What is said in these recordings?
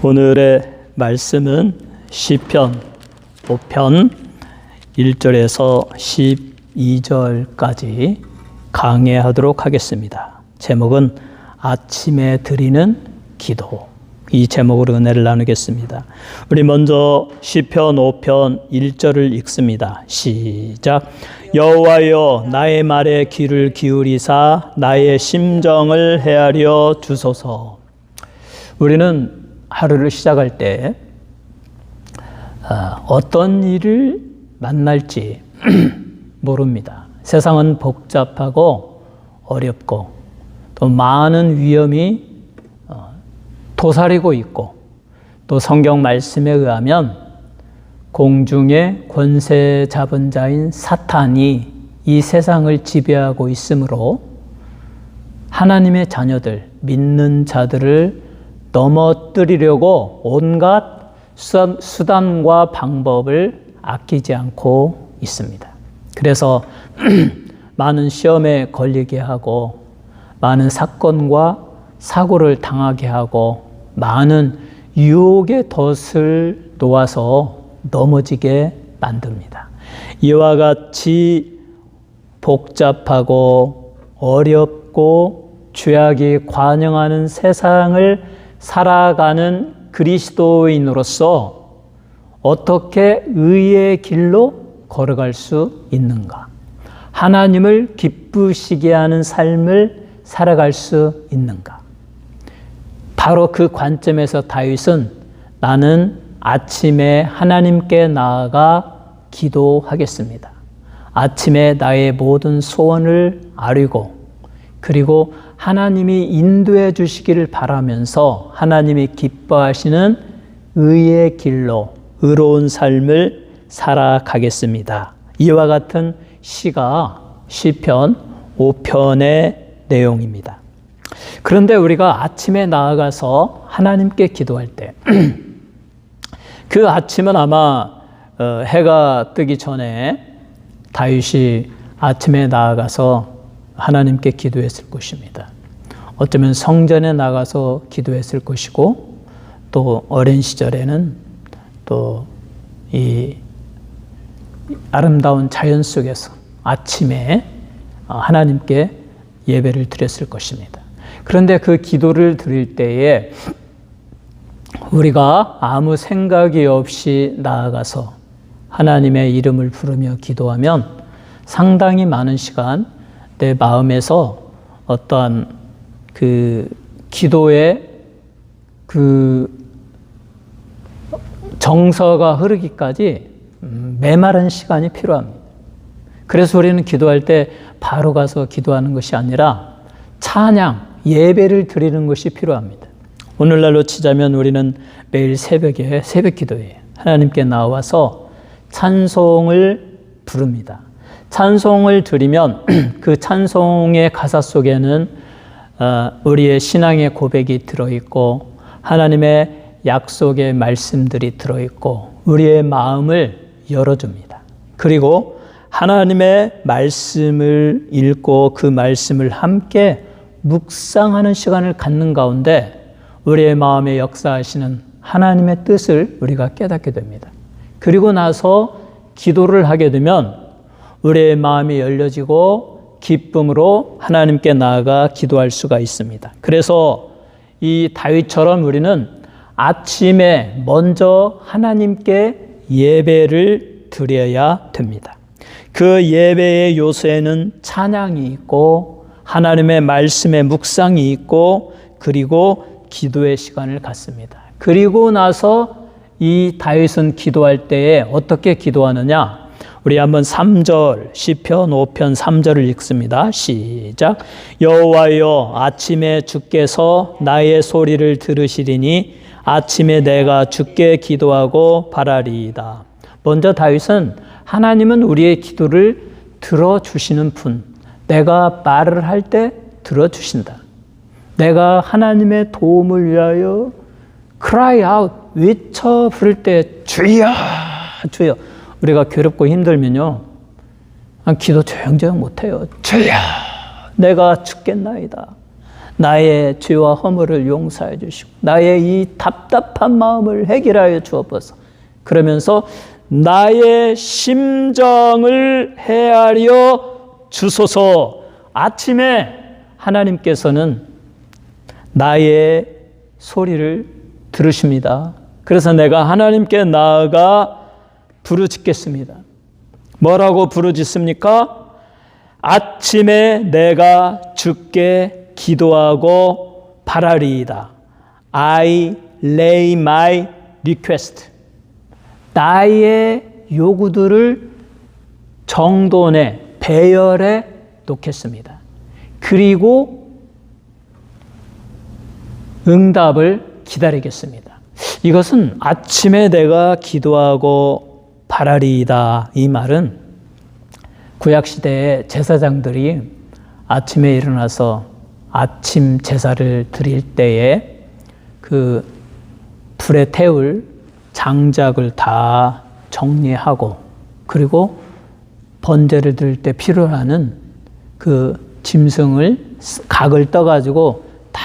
오늘의 말씀은 시편 5편 1절에서 12절까지 강해하도록 하겠습니다. 제목은 아침에 드리는 기도. 이 제목으로 은혜를 나누겠습니다. 우리 먼저 시편 5편 1절을 읽습니다. 시작. 여호와여 나의 말에 귀를 기울이사 나의 심정을 헤아려 주소서. 우리는 하루를 시작할 때 어떤 일을 만날지 모릅니다. 세상은 복잡하고 어렵고 또 많은 위험이 도사리고 있고 또 성경 말씀에 의하면 공중의 권세 잡은 자인 사탄이 이 세상을 지배하고 있으므로 하나님의 자녀들, 믿는 자들을 넘어뜨리려고 온갖 수단과 방법을 아끼지 않고 있습니다. 그래서 많은 시험에 걸리게 하고 많은 사건과 사고를 당하게 하고 많은 유혹의 덫을 놓아서 넘어지게 만듭니다. 이와 같이 복잡하고 어렵고 죄악이 관영하는 세상을 살아가는 그리스도인으로서 어떻게 의의 길로 걸어갈 수 있는가? 하나님을 기쁘시게 하는 삶을 살아갈 수 있는가? 바로 그 관점에서 다윗은 나는 아침에 하나님께 나아가 기도하겠습니다. 아침에 나의 모든 소원을 아뢰고 그리고 하나님이 인도해 주시기를 바라면서 하나님이 기뻐하시는 의의 길로 의로운 삶을 살아가겠습니다. 이와 같은 시가 시편 5편의 내용입니다. 그런데 우리가 아침에 나아가서 하나님께 기도할 때 그 아침은 아마 해가 뜨기 전에 다윗이 아침에 나아가서 하나님께 기도했을 것입니다. 어쩌면 성전에 나가서 기도했을 것이고 또 어린 시절에는 또 이 아름다운 자연 속에서 아침에 하나님께 예배를 드렸을 것입니다. 그런데 그 기도를 드릴 때에 우리가 아무 생각이 없이 나아가서 하나님의 이름을 부르며 기도하면 상당히 많은 시간 내 마음에서 어떠한 그 기도의 그 정서가 흐르기까지 메마른 시간이 필요합니다. 그래서 우리는 기도할 때 바로 가서 기도하는 것이 아니라 찬양, 예배를 드리는 것이 필요합니다. 오늘날로 치자면 우리는 매일 새벽에 새벽 기도에 하나님께 나와서 찬송을 부릅니다. 찬송을 드리면 그 찬송의 가사 속에는 우리의 신앙의 고백이 들어있고 하나님의 약속의 말씀들이 들어있고 우리의 마음을 열어줍니다. 그리고 하나님의 말씀을 읽고 그 말씀을 함께 묵상하는 시간을 갖는 가운데 우리의 마음에 역사하시는 하나님의 뜻을 우리가 깨닫게 됩니다. 그리고 나서 기도를 하게 되면 우리의 마음이 열려지고 기쁨으로 하나님께 나아가 기도할 수가 있습니다. 그래서 이 다윗처럼 우리는 아침에 먼저 하나님께 예배를 드려야 됩니다. 그 예배의 요소에는 찬양이 있고 하나님의 말씀의 묵상이 있고 그리고 기도의 시간을 갖습니다. 그리고 나서 이 다윗은 기도할 때에 어떻게 기도하느냐? 우리 한번 3절 시편 5편 3절을 읽습니다. 시작. 여호와여 아침에 주께서 나의 소리를 들으시리니 아침에 내가 주께 기도하고 바라리이다. 먼저 다윗은 하나님은 우리의 기도를 들어주시는 분. 내가 말을 할 때 들어주신다. 내가 하나님의 도움을 위하여 cry out, 외쳐 부를 때 주여 주여. 우리가 괴롭고 힘들면요 기도 조용조용 못해요. 주여 내가 죽겠나이다. 나의 죄와 허물을 용서해 주시고 나의 이 답답한 마음을 해결하여 주옵소서. 그러면서 나의 심정을 헤아려 주소서. 아침에 하나님께서는 나의 소리를 들으십니다. 그래서 내가 하나님께 나아가 부르짖겠습니다. 뭐라고 부르짖습니까? 아침에 내가 주께 기도하고 바라리이다. I lay my request. 나의 요구들을 정돈에, 배열에 놓겠습니다. 그리고 응답을 기다리겠습니다. 이것은 아침에 내가 기도하고 바라리이다. 이 말은 구약시대의 제사장들이 아침에 일어나서 아침 제사를 드릴 때에 그 불에 태울 장작을 다 정리하고 그리고 번제를 드릴 때 필요하는 그 짐승을 각을 떠가지고 다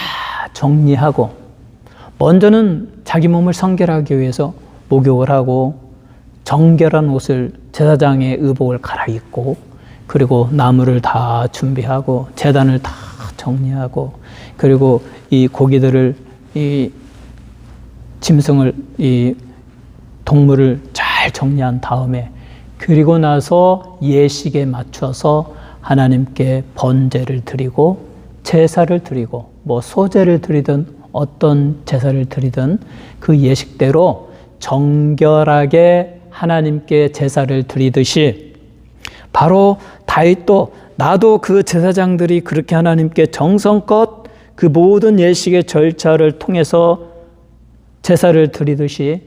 정리하고 먼저는 자기 몸을 성결하기 위해서 목욕을 하고 정결한 옷을 제사장의 의복을 갈아입고 그리고 나무를 다 준비하고 제단을 다 정리하고 그리고 이 고기들을 이 짐승을 이 동물을 잘 정리한 다음에 그리고 나서 예식에 맞춰서 하나님께 번제를 드리고 제사를 드리고 뭐 소제를 드리든 어떤 제사를 드리든 그 예식대로 정결하게 하나님께 제사를 드리듯이 바로 다윗도 나도 그 제사장들이 그렇게 하나님께 정성껏 그 모든 예식의 절차를 통해서 제사를 드리듯이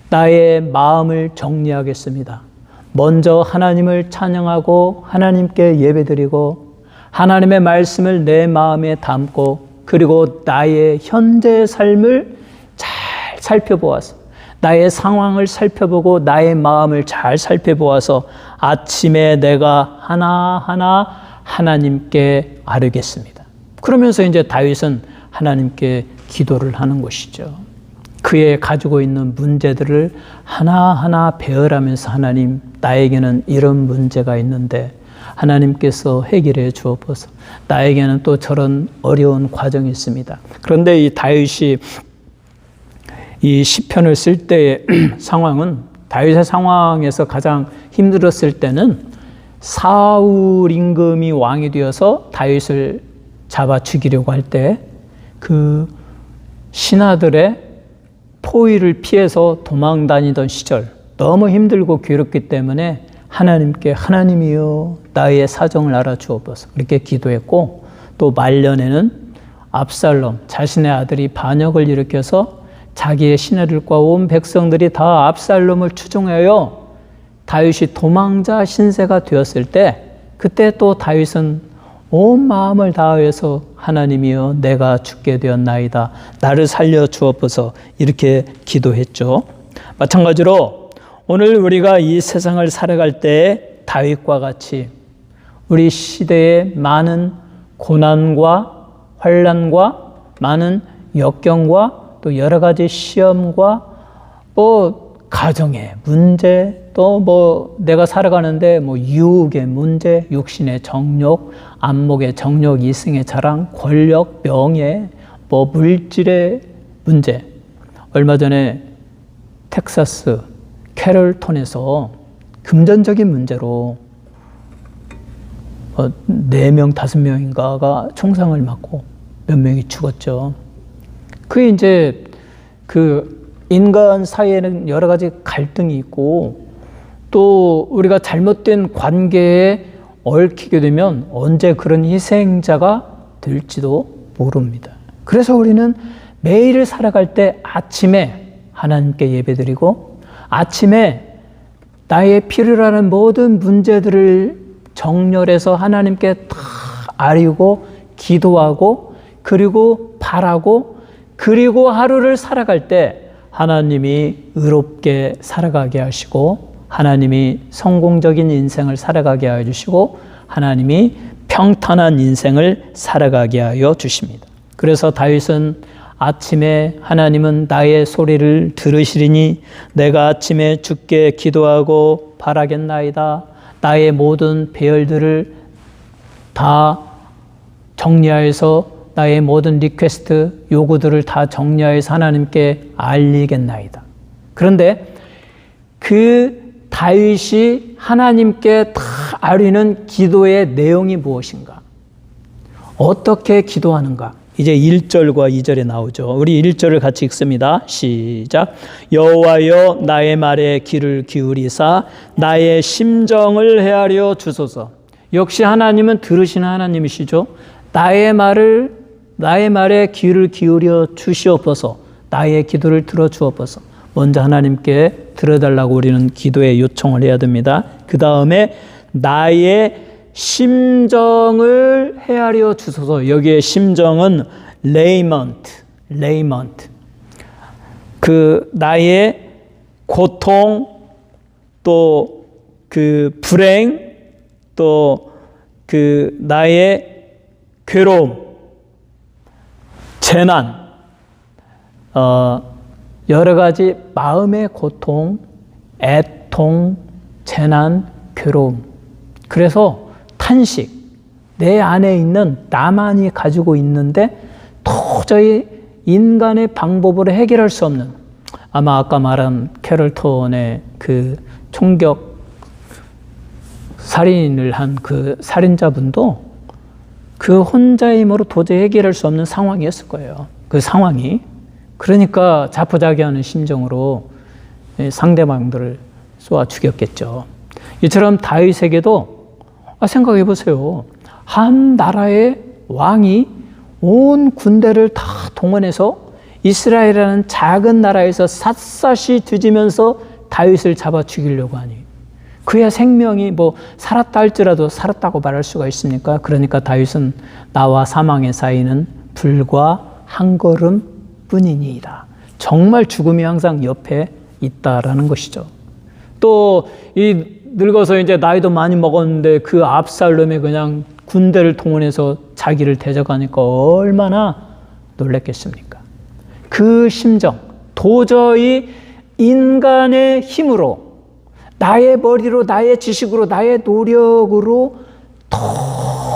나의 마음을 정리하겠습니다. 먼저 하나님을 찬양하고 하나님께 예배드리고 하나님의 말씀을 내 마음에 담고 그리고 나의 현재의 삶을 잘 살펴보아서 나의 상황을 살펴보고 나의 마음을 잘 살펴보아서 아침에 내가 하나하나 하나님께 아뢰겠습니다. 그러면서 이제 다윗은 하나님께 기도를 하는 것이죠. 그의 가지고 있는 문제들을 하나하나 배열하면서 하나님, 나에게는 이런 문제가 있는데 하나님께서 해결해 주옵소서. 나에게는 또 저런 어려운 과정이 있습니다. 그런데 이 다윗이 이 시편을 쓸 때의 상황은 다윗의 상황에서 가장 힘들었을 때는 사울 임금이 왕이 되어서 다윗을 잡아 죽이려고 할 때 그 신하들의 포위를 피해서 도망 다니던 시절 너무 힘들고 괴롭기 때문에 하나님께 하나님이여 나의 사정을 알아주옵소서 이렇게 기도했고 또 말년에는 압살롬 자신의 아들이 반역을 일으켜서 자기의 시내들과 온 백성들이 다 압살롬을 추종하여 다윗이 도망자 신세가 되었을 때 그때 또 다윗은 온 마음을 다하여서 하나님이여 내가 죽게 되었나이다. 나를 살려 주옵소서 이렇게 기도했죠. 마찬가지로 오늘 우리가 이 세상을 살아갈 때 다윗과 같이 우리 시대의 많은 고난과 환난과 많은 역경과 또 여러 가지 시험과 뭐 가정의 문제 또 뭐 내가 살아가는데 뭐 유혹의 문제, 육신의 정욕, 안목의 정욕, 이승의 자랑, 권력, 명예, 뭐 물질의 문제. 얼마 전에 텍사스 캐럴톤에서 금전적인 문제로 4명, 5명인가가 총상을 맞고 몇 명이 죽었죠. 그게 이제 그 인간 사이에는 여러 가지 갈등이 있고 또 우리가 잘못된 관계에 얽히게 되면 언제 그런 희생자가 될지도 모릅니다. 그래서 우리는 매일을 살아갈 때 아침에 하나님께 예배드리고 아침에 나의 필요로 하는 모든 문제들을 정렬해서 하나님께 다 아뢰고 기도하고 그리고 바라고 그리고 하루를 살아갈 때 하나님이 의롭게 살아가게 하시고 하나님이 성공적인 인생을 살아가게 하여 주시고 하나님이 평탄한 인생을 살아가게 하여 주십니다. 그래서 다윗은 아침에 하나님은 나의 소리를 들으시리니 내가 아침에 주께 기도하고 바라겠나이다. 나의 모든 배열들을 다 정리하여서 나의 모든 리퀘스트, 요구들을 다 정리하여서 하나님께 알리겠나이다. 그런데 그 다윗이 하나님께 다 알리는 기도의 내용이 무엇인가? 어떻게 기도하는가? 이제 1절과 2절에 나오죠. 우리 1절을 같이 읽습니다. 시작. 여호와여 나의 말에 귀를 기울이사 나의 심정을 헤아려 주소서. 역시 하나님은 들으시는 하나님이시죠. 나의 말에 귀를 기울여 주시옵소서. 나의 기도를 들어 주옵소서. 먼저 하나님께 들어달라고 우리는 기도에 요청을 해야 됩니다. 그 다음에 나의 심정을 헤아려 주소서. 여기에 심정은 레이먼트. 그 나의 고통, 또 그 불행, 또 그 나의 괴로움, 재난, 여러 가지 마음의 고통, 애통, 재난, 괴로움. 그래서 탄식, 내 안에 있는 나만이 가지고 있는데 도저히 인간의 방법으로 해결할 수 없는, 아마 아까 말한 캐럴톤의 그 총격 살인을 한 그 살인자분도 그 혼자의 힘으로 도저히 해결할 수 없는 상황이었을 거예요. 그 상황이. 그러니까 자포자기하는 심정으로 상대방들을 쏘아 죽였겠죠. 이처럼 다윗에게도 생각해 보세요. 한 나라의 왕이 온 군대를 다 동원해서 이스라엘이라는 작은 나라에서 샅샅이 뒤지면서 다윗을 잡아 죽이려고 하니 그의 생명이 뭐 살았다 할지라도 살았다고 말할 수가 있습니까? 그러니까 다윗은 나와 사망의 사이는 불과 한 걸음 뿐이니이다. 정말 죽음이 항상 옆에 있다라는 것이죠. 또 이 늙어서 이제 나이도 많이 먹었는데 그 압살롬이 그냥 군대를 동원해서 자기를 대적하니까 얼마나 놀랬겠습니까? 그 심정, 도저히 인간의 힘으로, 나의 머리로, 나의 지식으로, 나의 노력으로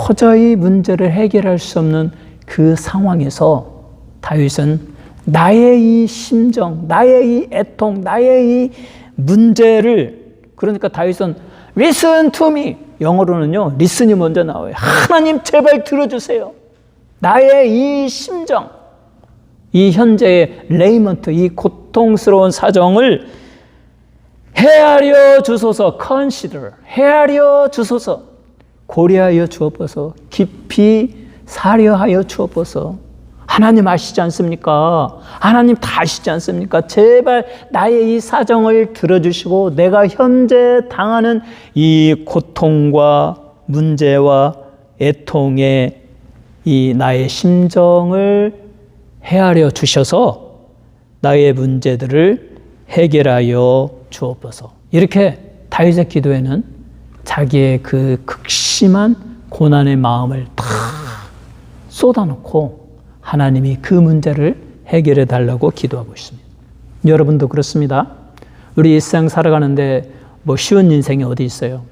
도저히 문제를 해결할 수 없는 그 상황에서 다윗은 나의 이 심정, 나의 이 애통, 나의 이 문제를, 그러니까 다윗은 listen to me, 영어로는요 listen이 먼저 나와요. 하나님 제발 들어주세요. 나의 이 심정, 이 현재의 레이먼트, 이 고통스러운 사정을 헤아려 주소서. consider, 헤아려 주소서. 고려하여 주옵소서. 깊이 사려하여 주옵소서. 하나님 아시지 않습니까? 하나님 다 아시지 않습니까? 제발 나의 이 사정을 들어주시고 내가 현재 당하는 이 고통과 문제와 애통의 이 나의 심정을 헤아려 주셔서 나의 문제들을 해결하여 주옵소서. 이렇게 다윗의 기도에는 자기의 그 극심한 고난의 마음을 다 쏟아놓고 하나님이 그 문제를 해결해 달라고 기도하고 있습니다. 여러분도 그렇습니다. 우리 일상 살아가는데 뭐 쉬운 인생이 어디 있어요?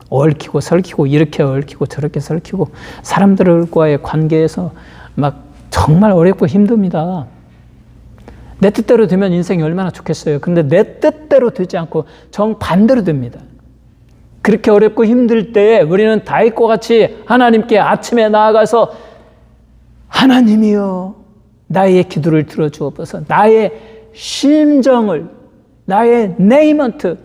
얽히고 설키고, 이렇게 얽히고 저렇게 설키고, 사람들과의 관계에서 막 정말 어렵고 힘듭니다. 내 뜻대로 되면 인생이 얼마나 좋겠어요. 근데 내 뜻대로 되지 않고 정반대로 됩니다. 그렇게 어렵고 힘들 때에 우리는 다윗과 같이 하나님께 아침에 나아가서 하나님이여 나의 기도를 들어주옵소서. 나의 심정을, 나의 네이먼트,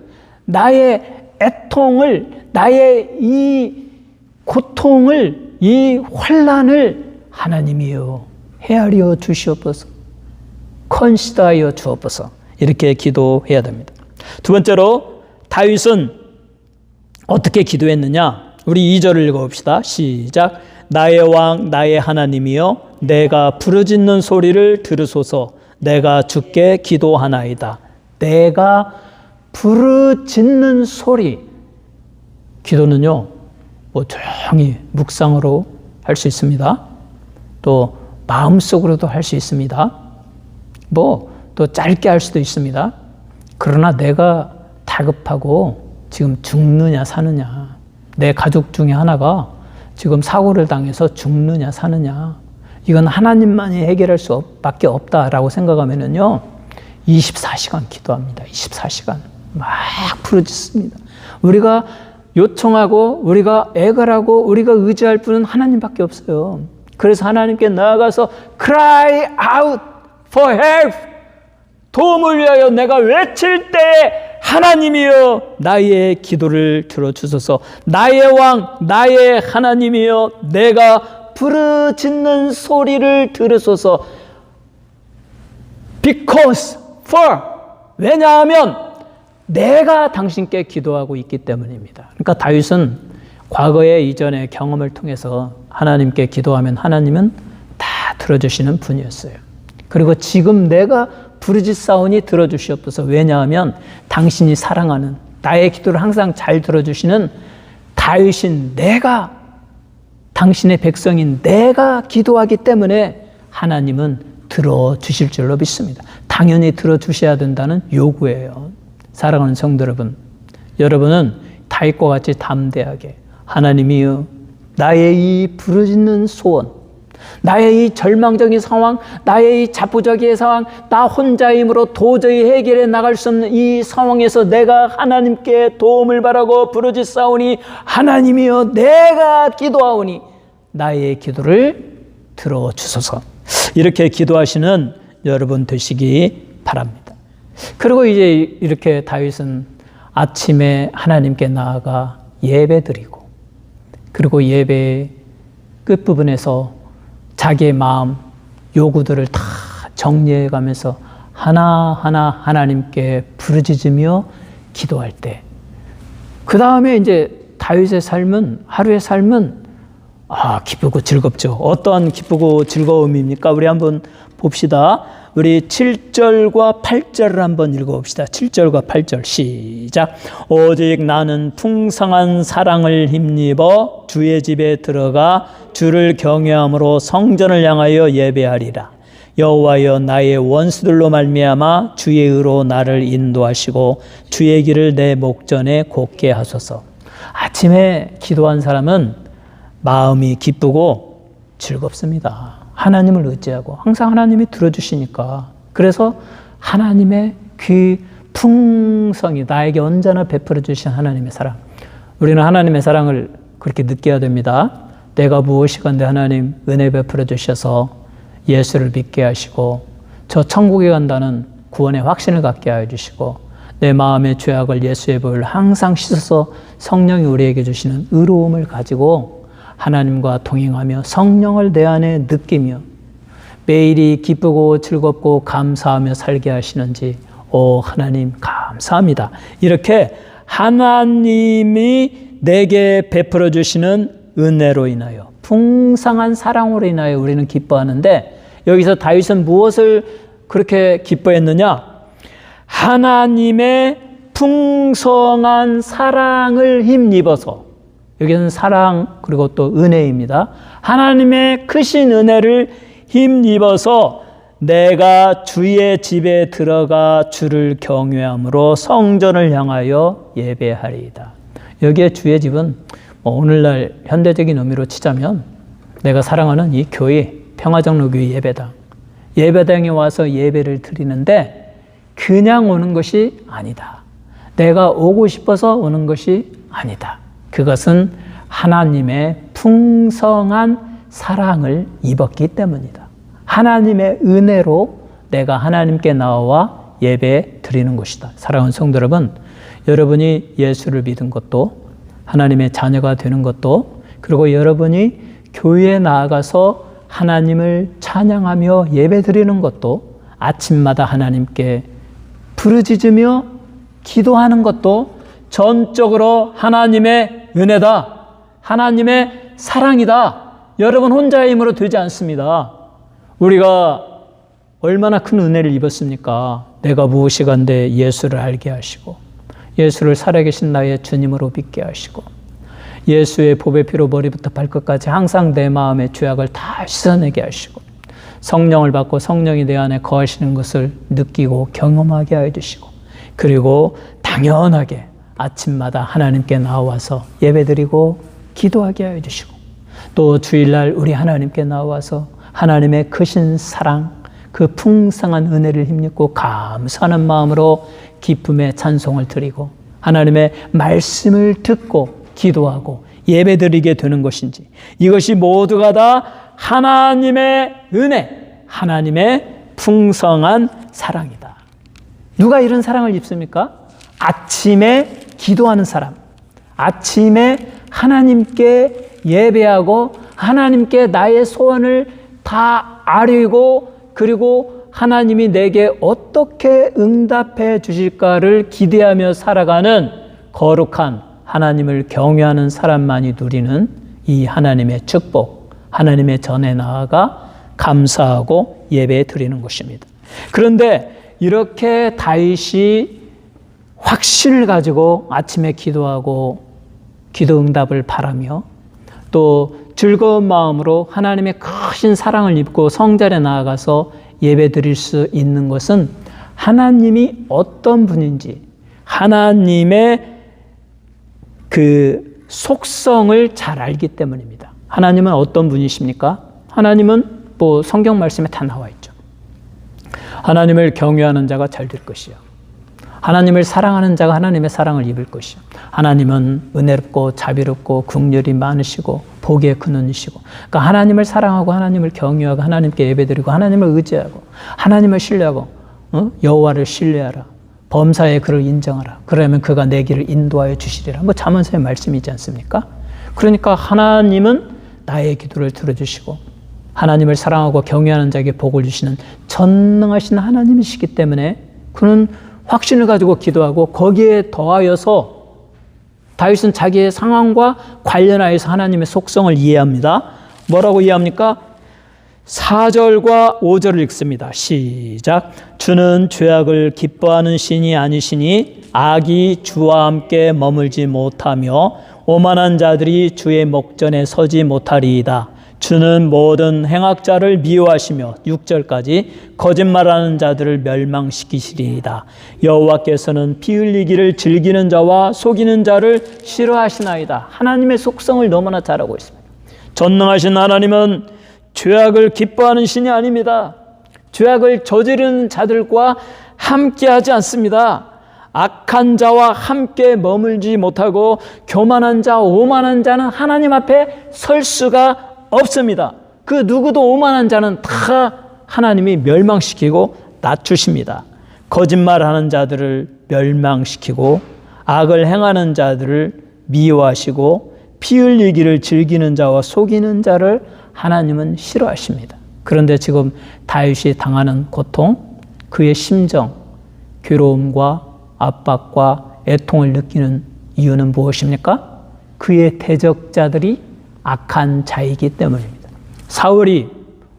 나의 애통을, 나의 이 고통을, 이 환난을 하나님이여 헤아려 주시옵소서. 컨시더하여 주옵소서. 이렇게 기도해야 됩니다. 두 번째로 다윗은 어떻게 기도했느냐? 우리 2절을 읽어봅시다. 시작. 나의 왕 나의 하나님이여 내가 부르짖는 소리를 들으소서. 내가 주께 기도하나이다. 내가 부르짖는 소리. 기도는요 뭐 조용히 묵상으로 할 수 있습니다. 또 마음속으로도 할 수 있습니다. 뭐 또 짧게 할 수도 있습니다. 그러나 내가 다급하고 지금 죽느냐 사느냐, 내 가족 중에 하나가 지금 사고를 당해서 죽느냐 사느냐, 이건 하나님만이 해결할 수밖에 없다라고 생각하면은요, 24시간 기도합니다. 24시간 막 부르짖습니다. 우리가 요청하고 우리가 애걸하고 우리가 의지할 분은 하나님밖에 없어요. 그래서 하나님께 나아가서 cry out for help, 도움을 위하여 내가 외칠 때에 하나님이여 나의 기도를 들어주소서. 나의 왕 나의 하나님이여 내가 부르짖는 소리를 들으소서. Because for, 왜냐하면 내가 당신께 기도하고 있기 때문입니다. 그러니까 다윗은 과거의 이전의 경험을 통해서 하나님께 기도하면 하나님은 다 들어주시는 분이었어요. 그리고 지금 내가 부르짖사오니 들어주시옵소서. 왜냐하면 당신이 사랑하는, 나의 기도를 항상 잘 들어주시는 다윗인 내가, 당신의 백성인 내가 기도하기 때문에 하나님은 들어주실 줄로 믿습니다. 당연히 들어주셔야 된다는 요구예요. 사랑하는 성도 여러분, 여러분은 다윗과 같이 담대하게 하나님이여 나의 이 부르짖는 소원, 나의 이 절망적인 상황, 나의 이 자포자기의 상황, 나 혼자의 힘으로 도저히 해결해 나갈 수 없는 이 상황에서 내가 하나님께 도움을 바라고 부르짖사오니 하나님이여 내가 기도하오니 나의 기도를 들어주소서. 이렇게 기도하시는 여러분 되시기 바랍니다. 그리고 이제 이렇게 다윗은 아침에 하나님께 나아가 예배드리고, 그리고 예배 끝부분에서 자기의 마음, 요구들을 다 정리해 가면서 하나하나 하나님께 부르짖으며 기도할 때, 그 다음에 이제 다윗의 삶은, 하루의 삶은 기쁘고 즐겁죠. 어떠한 기쁘고 즐거움입니까? 우리 한번 봅시다. 우리 7절과 8절을 한번 읽어봅시다. 7절과 8절 시작. 오직 나는 풍성한 사랑을 힘입어 주의 집에 들어가 주를 경외함으로 성전을 향하여 예배하리라. 여호와여 나의 원수들로 말미암아 주의 의로 나를 인도하시고 주의 길을 내 목전에 곱게 하소서. 아침에 기도한 사람은 마음이 기쁘고 즐겁습니다. 하나님을 의지하고 항상 하나님이 들어주시니까. 그래서 하나님의 그 풍성이 나에게 언제나 베풀어 주신 하나님의 사랑, 우리는 하나님의 사랑을 그렇게 느껴야 됩니다. 내가 무엇이건대 하나님 은혜 베풀어 주셔서 예수를 믿게 하시고 저 천국에 간다는 구원의 확신을 갖게 하여 주시고 내 마음의 죄악을 예수의 보혈로 항상 씻어서 성령이 우리에게 주시는 의로움을 가지고 하나님과 동행하며 성령을 내 안에 느끼며 매일이 기쁘고 즐겁고 감사하며 살게 하시는지 하나님 감사합니다. 이렇게 하나님이 내게 베풀어 주시는 은혜로 인하여, 풍성한 사랑으로 인하여 우리는 기뻐하는데, 여기서 다윗은 무엇을 그렇게 기뻐했느냐? 하나님의 풍성한 사랑을 힘입어서, 여기는 사랑 그리고 또 은혜입니다. 하나님의 크신 은혜를 힘입어서 내가 주의 집에 들어가 주를 경외함으로 성전을 향하여 예배하리이다. 여기에 주의 집은 오늘날 현대적인 의미로 치자면 내가 사랑하는 이 교회, 평화장로교회 예배당, 예배당에 와서 예배를 드리는데 그냥 오는 것이 아니다. 내가 오고 싶어서 오는 것이 아니다. 그것은 하나님의 풍성한 사랑을 입었기 때문이다. 하나님의 은혜로 내가 하나님께 나와 예배 드리는 것이다. 사랑하는 성도 여러분, 여러분이 예수를 믿은 것도, 하나님의 자녀가 되는 것도, 그리고 여러분이 교회에 나아가서 하나님을 찬양하며 예배 드리는 것도, 아침마다 하나님께 부르짖으며 기도하는 것도 전적으로 하나님의 은혜다. 하나님의 사랑이다. 여러분 혼자의 힘으로 되지 않습니다. 우리가 얼마나 큰 은혜를 입었습니까? 내가 무엇이간데 예수를 알게 하시고 예수를 살아계신 나의 주님으로 믿게 하시고 예수의 보배 피로 머리부터 발끝까지 항상 내 마음의 죄악을 다 씻어내게 하시고 성령을 받고 성령이 내 안에 거하시는 것을 느끼고 경험하게 하여 주시고 그리고 당연하게 아침마다 하나님께 나와서 예배드리고 기도하게 하여 주시고 또 주일날 우리 하나님께 나와서 하나님의 크신 사랑 그 풍성한 은혜를 힘입고 감사하는 마음으로 기쁨의 찬송을 드리고 하나님의 말씀을 듣고 기도하고 예배드리게 되는 것인지 이것이 모두가 다 하나님의 은혜, 하나님의 풍성한 사랑이다. 누가 이런 사랑을 입습니까? 아침에 기도하는 사람, 아침에 하나님께 예배하고 하나님께 나의 소원을 다 아뢰고 그리고 하나님이 내게 어떻게 응답해 주실까를 기대하며 살아가는 거룩한 하나님을 경외하는 사람만이 누리는 이 하나님의 축복, 하나님의 전에 나아가 감사하고 예배 드리는 것입니다. 그런데 이렇게 다윗이 확신을 가지고 아침에 기도하고 기도 응답을 바라며 또 즐거운 마음으로 하나님의 크신 사랑을 입고 성전에 나아가서 예배드릴 수 있는 것은 하나님이 어떤 분인지 하나님의 그 속성을 잘 알기 때문입니다. 하나님은 어떤 분이십니까? 하나님은 뭐 성경 말씀에 다 나와 있죠. 하나님을 경외하는 자가 잘 될 것이요. 하나님을 사랑하는 자가 하나님의 사랑을 입을 것이요. 하나님은 은혜롭고 자비롭고 긍휼이 많으시고 복의 근원이시고 그러니까 하나님을 사랑하고 하나님을 경외하고 하나님께 예배드리고 하나님을 의지하고 하나님을 신뢰하고 여호와를 신뢰하라. 범사에 그를 인정하라. 그러면 그가 내 길을 인도하여 주시리라. 뭐 잠언서의 말씀이지 않습니까? 그러니까 하나님은 나의 기도를 들어주시고 하나님을 사랑하고 경외하는 자에게 복을 주시는 전능하신 하나님이시기 때문에 그는 확신을 가지고 기도하고 거기에 더하여서 다윗은 자기의 상황과 관련하여서 하나님의 속성을 이해합니다. 뭐라고 이해합니까? 4절과 5절을 읽습니다. 시작. 주는 죄악을 기뻐하는 신이 아니시니 악이 주와 함께 머물지 못하며 오만한 자들이 주의 목전에 서지 못하리이다. 주는 모든 행악자를 미워하시며 6절까지 거짓말하는 자들을 멸망시키시리이다. 여호와께서는 피 흘리기를 즐기는 자와 속이는 자를 싫어하시나이다. 하나님의 속성을 너무나 잘 알고 있습니다. 전능하신 하나님은 죄악을 기뻐하는 신이 아닙니다. 죄악을 저지르는 자들과 함께하지 않습니다. 악한 자와 함께 머물지 못하고 교만한 자, 오만한 자는 하나님 앞에 설 수가 없습니다. 그 누구도 오만한 자는 다 하나님이 멸망시키고 낮추십니다. 거짓말하는 자들을 멸망시키고 악을 행하는 자들을 미워하시고 피 흘리기를 즐기는 자와 속이는 자를 하나님은 싫어하십니다. 그런데 지금 다윗이 당하는 고통, 그의 심정, 괴로움과 압박과 애통을 느끼는 이유는 무엇입니까? 그의 대적자들이 악한 자이기 때문입니다. 사울이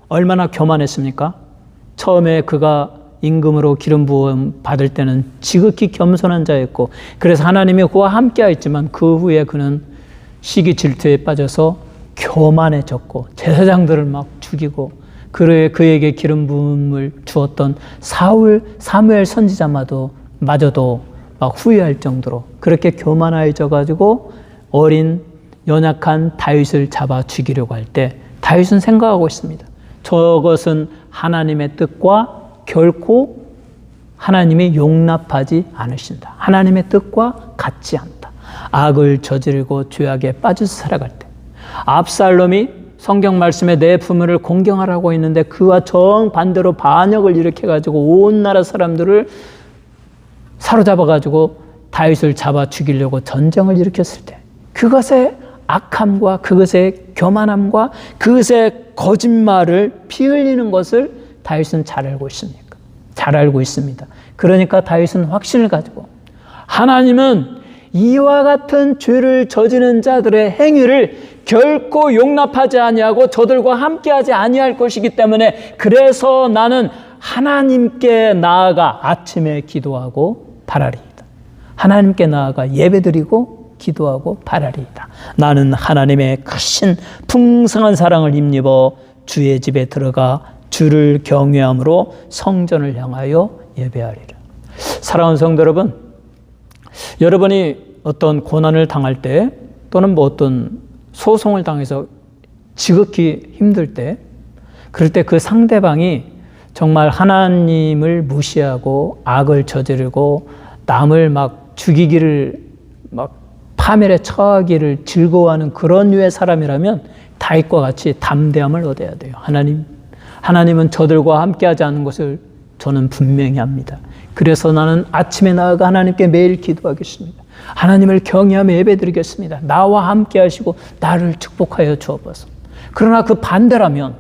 얼마나 교만했습니까? 처음에 그가 임금으로 기름 부음 받을 때는 지극히 겸손한 자였고 그래서 하나님이 그와 함께 했지만 그 후에 그는 시기 질투에 빠져서 교만해졌고 제사장들을 막 죽이고 그에게 기름 부음을 주었던 사무엘 선지자마저도 막 후회할 정도로 그렇게 교만해져 가지고 어린 연약한 다윗을 잡아 죽이려고 할 때 다윗은 생각하고 있습니다. 저것은 하나님의 뜻과 결코 하나님이 용납하지 않으신다. 하나님의 뜻과 같지 않다. 악을 저지르고 죄악에 빠져서 살아갈 때 압살롬이 성경 말씀에 내 부모를 공경하라고 했는데 그와 정반대로 반역을 일으켜가지고 온 나라 사람들을 사로잡아가지고 다윗을 잡아 죽이려고 전쟁을 일으켰을 때 그것의 악함과 그것의 교만함과 그것의 거짓말을 피 흘리는 것을 다윗은 잘 알고 있습니까? 잘 알고 있습니다. 그러니까 다윗은 확신을 가지고 하나님은 이와 같은 죄를 저지른 자들의 행위를 결코 용납하지 아니하고 저들과 함께하지 아니할 것이기 때문에 그래서 나는 하나님께 나아가 아침에 기도하고 바라리이다. 하나님께 나아가 예배드리고 기도하고 바라리이다. 나는 하나님의 크신 풍성한 사랑을 힘입어 주의 집에 들어가 주를 경외함으로 성전을 향하여 예배하리라. 사랑하는 성도 여러분, 여러분이 어떤 고난을 당할 때 또는 뭐 어떤 소송을 당해서 지극히 힘들 때, 그럴 때 그 상대방이 정말 하나님을 무시하고 악을 저지르고 남을 막 죽이기를, 막 파멸에 처하기를 즐거워하는 그런 류의 사람이라면 다윗과 같이 담대함을 얻어야 돼요. 하나님은 저들과 함께하지 않는 것을 저는 분명히 합니다. 그래서 나는 아침에 나아가 하나님께 매일 기도하겠습니다. 하나님을 경외하며 예배드리겠습니다. 나와 함께 하시고 나를 축복하여 주옵소서. 그러나 그 반대라면,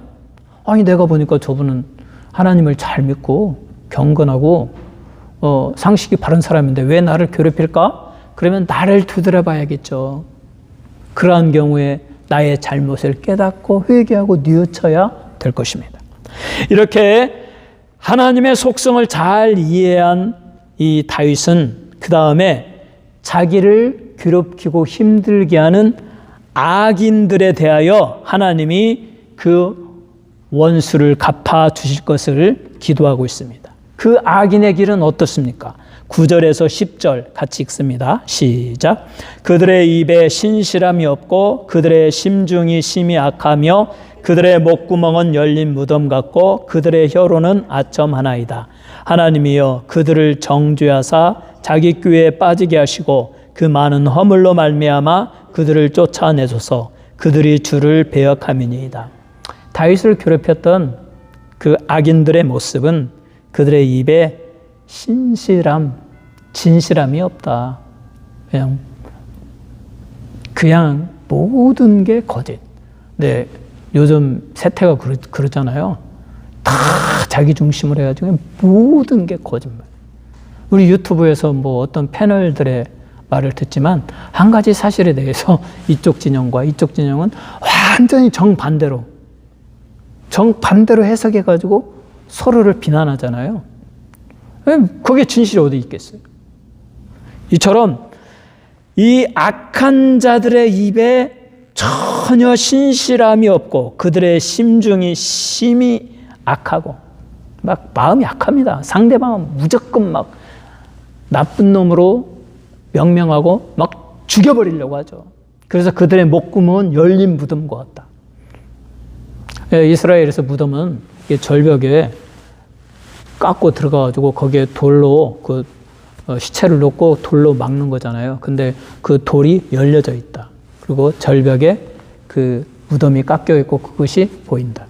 아니 내가 보니까 저분은 하나님을 잘 믿고 경건하고 상식이 바른 사람인데 왜 나를 괴롭힐까? 그러면 나를 두드려 봐야겠죠. 그러한 경우에 나의 잘못을 깨닫고 회개하고 뉘우쳐야 될 것입니다. 이렇게 하나님의 속성을 잘 이해한 이 다윗은 그 다음에 자기를 괴롭히고 힘들게 하는 악인들에 대하여 하나님이 그 원수를 갚아 주실 것을 기도하고 있습니다. 그 악인의 길은 어떻습니까? 9절에서 10절 같이 읽습니다. 시작. 그들의 입에 신실함이 없고 그들의 심중이 심히 악하며 그들의 목구멍은 열린 무덤 같고 그들의 혀로는 아첨 하나이다. 하나님이여 그들을 정죄하사 자기 꾀에 빠지게 하시고 그 많은 허물로 말미암아 그들을 쫓아내소서. 그들이 주를 배역함이니이다. 다윗을 괴롭혔던 그 악인들의 모습은 그들의 입에 진실함이 없다. 그냥 모든 게 거짓. 네, 요즘 세태가 그러잖아요. 다 자기 중심으로 해가지고 모든 게 거짓말. 우리 유튜브에서 뭐 어떤 패널들의 말을 듣지만 한 가지 사실에 대해서 이쪽 진영과 이쪽 진영은 완전히 정반대로 해석해가지고 서로를 비난하잖아요. 거기에 진실이 어디 있겠어요? 이처럼 이 악한 자들의 입에 전혀 신실함이 없고 그들의 심중이 심히 악하고 막 마음이 악합니다. 상대방은 무조건 막 나쁜 놈으로 명명하고 막 죽여버리려고 하죠. 그래서 그들의 목구멍은 열린 무덤과 같다. 이스라엘에서 무덤은 절벽에 깎고 들어가가지고 거기에 돌로 그 시체를 놓고 돌로 막는 거잖아요. 근데 그 돌이 열려져 있다. 그리고 절벽에 그 무덤이 깎여 있고 그것이 보인다.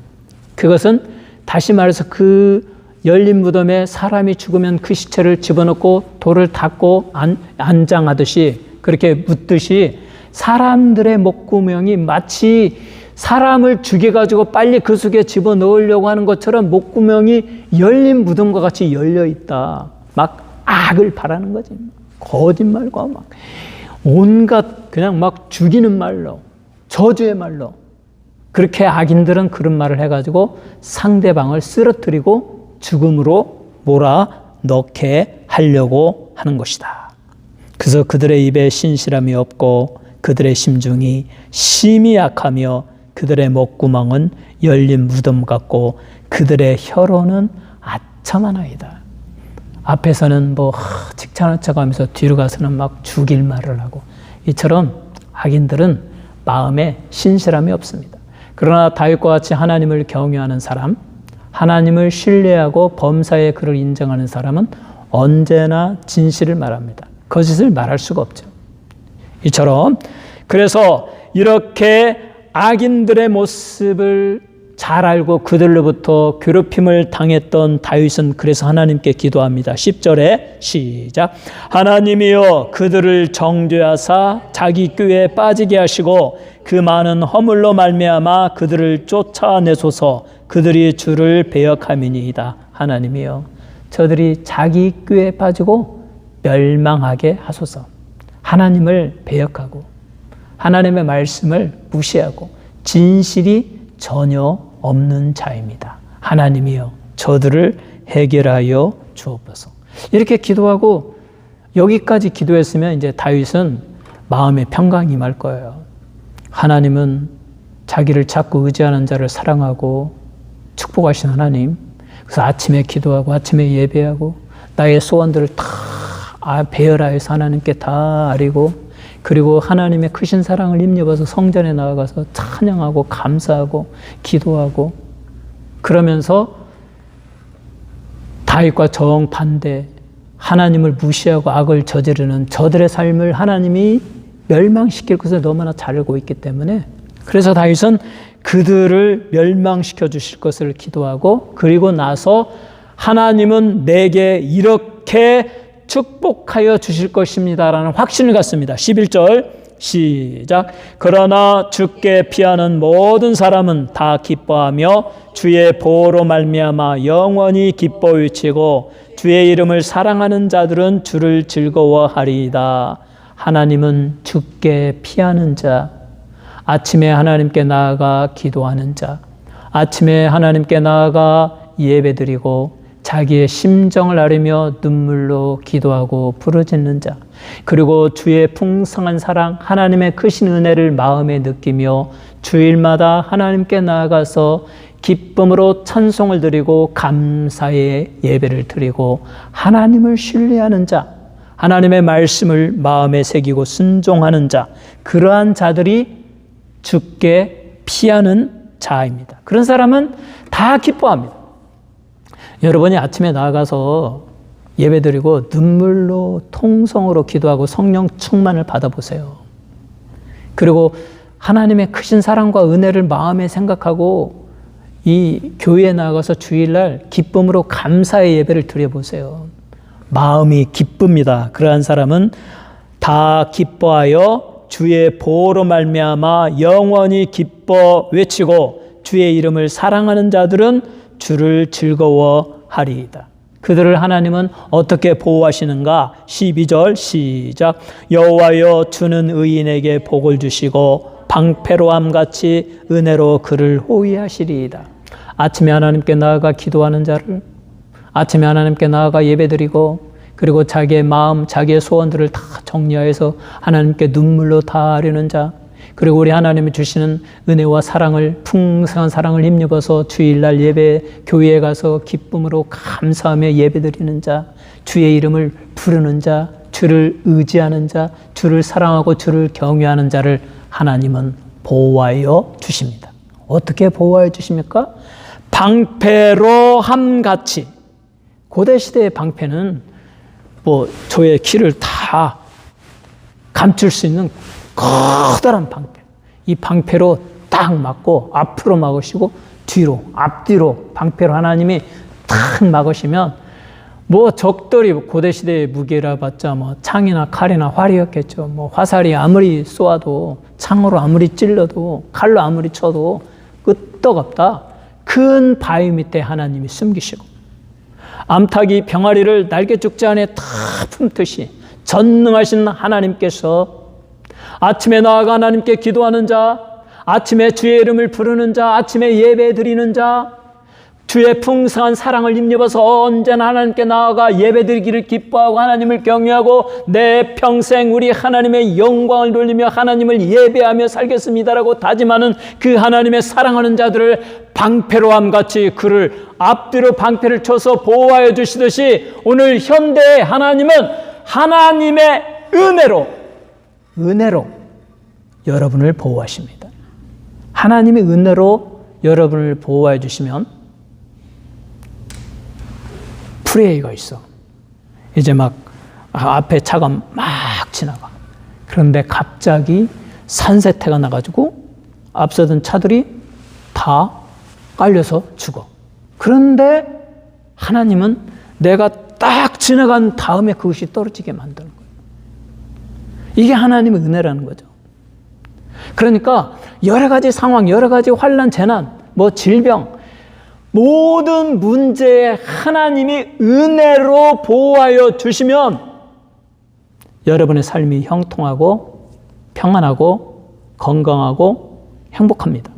그것은 다시 말해서 그 열린 무덤에 사람이 죽으면 그 시체를 집어넣고 돌을 닦고 안장하듯이 그렇게 묻듯이 사람들의 목구멍이 마치 사람을 죽여가지고 빨리 그 속에 집어넣으려고 하는 것처럼 목구멍이 열린 무덤과 같이 열려있다. 막 악을 바라는 거지. 거짓말과 막 온갖 그냥 막 죽이는 말로, 저주의 말로. 그렇게 악인들은 그런 말을 해가지고 상대방을 쓰러뜨리고 죽음으로 몰아넣게 하려고 하는 것이다. 그래서 그들의 입에 신실함이 없고 그들의 심중이 심히 약하며 그들의 목구멍은 열린 무덤 같고 그들의 혀로는 아첨하나이다. 앞에서는 뭐 칭찬한 척하면서 뒤로 가서는 막 죽일 말을 하고 이처럼 악인들은 마음에 신실함이 없습니다. 그러나 다윗과 같이 하나님을 경외하는 사람, 하나님을 신뢰하고 범사의 그를 인정하는 사람은 언제나 진실을 말합니다. 거짓을 말할 수가 없죠. 이처럼 그래서 이렇게 악인들의 모습을 잘 알고 그들로부터 괴롭힘을 당했던 다윗은 그래서 하나님께 기도합니다. 10절에 시작. 하나님이여 그들을 정죄하사 자기 꾀에 빠지게 하시고 그 많은 허물로 말미암아 그들을 쫓아내소서. 그들이 주를 배역함이니이다. 하나님이여 저들이 자기 꾀에 빠지고 멸망하게 하소서. 하나님을 배역하고 하나님의 말씀을 무시하고 진실이 전혀 없는 자입니다. 하나님이여 저들을 해결하여 주옵소서. 이렇게 기도하고 여기까지 기도했으면 이제 다윗은 마음의 평강이 임할 거예요. 하나님은 자기를 자꾸 의지하는 자를 사랑하고 축복하신 하나님. 그래서 아침에 기도하고 아침에 예배하고 나의 소원들을 다 배열하여서 하나님께 다 아리고, 그리고 하나님의 크신 사랑을 힘입어서 성전에 나아가서 찬양하고 감사하고 기도하고, 그러면서 다윗과 정반대 하나님을 무시하고 악을 저지르는 저들의 삶을 하나님이 멸망시킬 것을 너무나 잘 알고 있기 때문에, 그래서 다윗은 그들을 멸망시켜 주실 것을 기도하고, 그리고 나서 하나님은 내게 이렇게 축복하여 주실 것입니다라는 확신을 갖습니다. 11절 시작. 그러나 주께 피하는 모든 사람은 다 기뻐하며 주의 보호로 말미암아 영원히 기뻐 외치고 주의 이름을 사랑하는 자들은 주를 즐거워하리이다. 하나님은 주께 피하는 자, 아침에 하나님께 나아가 기도하는 자, 아침에 하나님께 나아가 예배드리고 자기의 심정을 아뢰며 눈물로 기도하고 부르짖는 자, 그리고 주의 풍성한 사랑, 하나님의 크신 은혜를 마음에 느끼며 주일마다 하나님께 나아가서 기쁨으로 찬송을 드리고 감사의 예배를 드리고 하나님을 신뢰하는 자, 하나님의 말씀을 마음에 새기고 순종하는 자, 그러한 자들이 주께 피하는 자입니다. 그런 사람은 다 기뻐합니다. 여러분이 아침에 나아가서 예배드리고 눈물로 통성으로 기도하고 성령 충만을 받아보세요. 그리고 하나님의 크신 사랑과 은혜를 마음에 생각하고 이 교회에 나아가서 주일날 기쁨으로 감사의 예배를 드려보세요. 마음이 기쁩니다. 그러한 사람은 다 기뻐하여 주의 보호로 말미암아 영원히 기뻐 외치고 주의 이름을 사랑하는 자들은 주를 즐거워하리이다. 그들을 하나님은 어떻게 보호하시는가? 12절 시작. 여호와여 주는 의인에게 복을 주시고 방패로함같이 은혜로 그를 호위하시리이다. 아침에 하나님께 나아가 기도하는 자를, 아침에 하나님께 나아가 예배드리고, 그리고 자기의 마음, 자기의 소원들을 다 정리하여서 하나님께 눈물로 다 아뢰는 자, 그리고 우리 하나님이 주시는 은혜와 사랑을, 풍성한 사랑을 힘입어서 주일날 예배, 교회에 가서 기쁨으로 감사하며 예배드리는 자, 주의 이름을 부르는 자, 주를 의지하는 자, 주를 사랑하고 주를 경외하는 자를 하나님은 보호하여 주십니다. 어떻게 보호하여 주십니까? 방패로 함같이. 고대 시대의 방패는 조의 길을 다 감출 수 있는 커다란 방패. 이 방패로 딱 막고 앞으로 막으시고 뒤로, 앞뒤로 방패로 하나님이 딱 막으시면 적들이 고대 시대의 무기라 봤자 창이나 칼이나 활이었겠죠. 화살이 아무리 쏘아도, 창으로 아무리 찔러도, 칼로 아무리 쳐도 끄떡없다. 큰 바위 밑에 하나님이 숨기시고, 암탉이 병아리를 날개죽지 안에 다 품듯이 전능하신 하나님께서 아침에 나아가 하나님께 기도하는 자, 아침에 주의 이름을 부르는 자, 아침에 예배 드리는 자, 주의 풍성한 사랑을 힘입어서 언제나 하나님께 나아가 예배드리기를 기뻐하고 하나님을 경외하고 내 평생 우리 하나님의 영광을 돌리며 하나님을 예배하며 살겠습니다라고 다짐하는 그 하나님의 사랑하는 자들을 방패로 함같이 그를 앞뒤로 방패를 쳐서 보호하여 주시듯이 오늘 현대의 하나님은 하나님의 은혜로 여러분을 보호하십니다. 하나님의 은혜로 여러분을 보호해 주시면 프레이가 있어. 이제 앞에 차가 막 지나가. 그런데 갑자기 산세태가 나가지고 앞서던 차들이 다 깔려서 죽어. 그런데 하나님은 내가 딱 지나간 다음에 그것이 떨어지게 만드는 거예요. 이게 하나님의 은혜라는 거죠. 그러니까 여러 가지 상황, 여러 가지 환난, 재난, 질병, 모든 문제에 하나님이 은혜로 보호하여 주시면 여러분의 삶이 형통하고 평안하고 건강하고 행복합니다.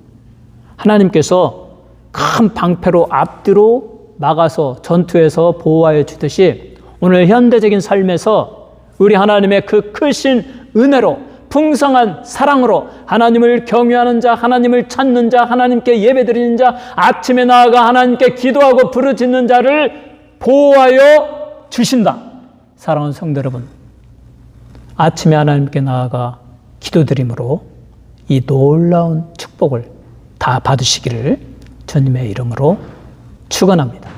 하나님께서 큰 방패로 앞뒤로 막아서 전투에서 보호하여 주듯이 오늘 현대적인 삶에서 우리 하나님의 그 크신 은혜로 풍성한 사랑으로 하나님을 경외하는 자, 하나님을 찾는 자, 하나님께 예배드리는 자, 아침에 나아가 하나님께 기도하고 부르짖는 자를 보호하여 주신다. 사랑하는 성도 여러분, 아침에 하나님께 나아가 기도드림으로 이 놀라운 축복을 다 받으시기를 주님의 이름으로 축원합니다.